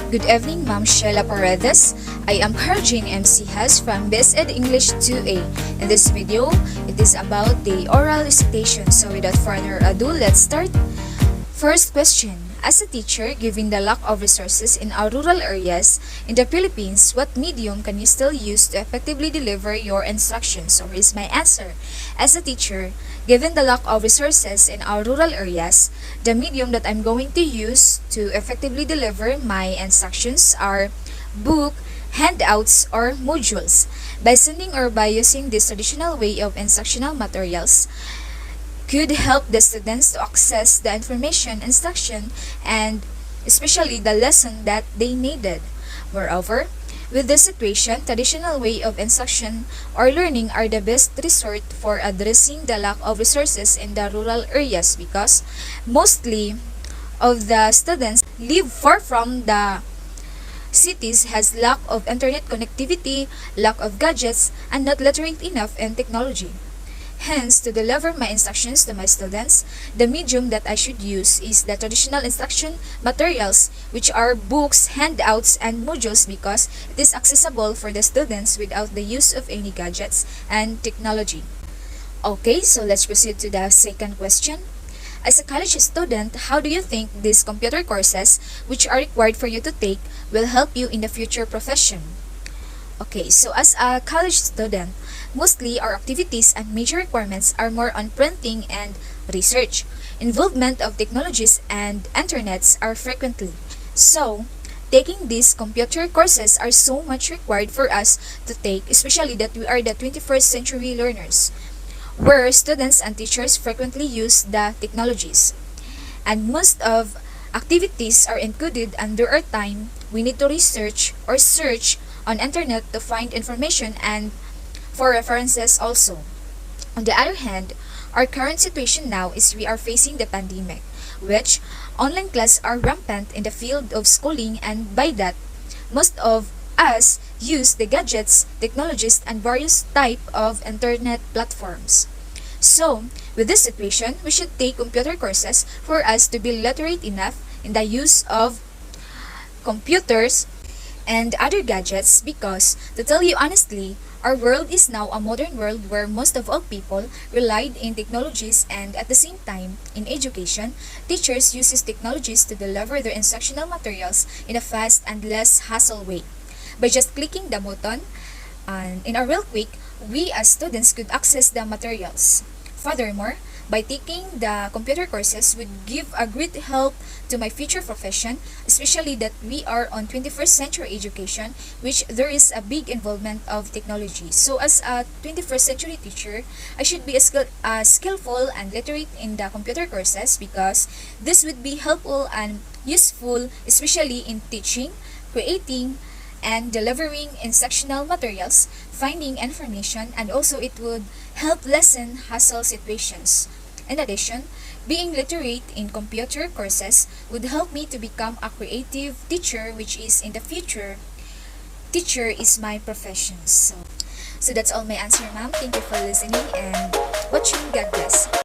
Good evening, Ma'am Sheila Paredes. I am Karylle M. Cejas from BSED-ENGLISH 2A. In this video, it is about the oral recitation. So without further ado, let's start. First question. As a teacher, given the lack of resources in our rural areas in the Philippines, what medium can you still use to effectively deliver your instructions? So here's my answer. As a teacher, given the lack of resources in our rural areas, the medium that I'm going to use to effectively deliver my instructions are book, handouts, or modules. By sending or by using this traditional way of instructional materials, could help the students to access the information, instruction, and especially the lesson that they needed. Moreover, with this situation, traditional way of instruction or learning are the best resort for addressing the lack of resources in the rural areas because mostly of the students live far from the cities, has lack of internet connectivity, lack of gadgets, and not literate enough in technology. Hence, to deliver my instructions to my students, the medium that I should use is the traditional instruction materials, which are books, handouts, and modules because it is accessible for the students without the use of any gadgets and technology. Okay, so let's proceed to the second question. As a college student, how do you think these computer courses, which are required for you to take, will help you in the future profession? Okay, so as a college student, mostly our activities and major requirements are more on printing and research. Involvement of technologies and internets are frequently. So, taking these computer courses are so much required for us to take, especially that we are the 21st century learners, where students and teachers frequently use the technologies. And most of activities are included under our time. We need to research or search on internet to find information and for references also. On the other hand, our current situation now is we are facing the pandemic, which online classes are rampant in the field of schooling, and by that, most of us use the gadgets, technologies, and various type of internet platforms. So, with this situation, we should take computer courses for us to be literate enough in the use of computers and other gadgets because, to tell you honestly, our world is now a modern world where most of all people relied in technologies, and at the same time, in education, teachers uses technologies to deliver their instructional materials in a fast and less hassle way. By just clicking the button, and in a real quick, we as students could access the materials. Furthermore, by taking the computer courses would give a great help to my future profession, especially that we are on 21st century education, which there is a big involvement of technology. So as a 21st century teacher, I should be skillful and literate in the computer courses because this would be helpful and useful, especially in teaching, creating, and delivering instructional materials, finding information, and also it would help lessen hassle situations. In addition, being literate in computer courses would help me to become a creative teacher, which is in the future, teacher is my profession. So that's all my answer, ma'am. Thank you for listening and watching. God bless.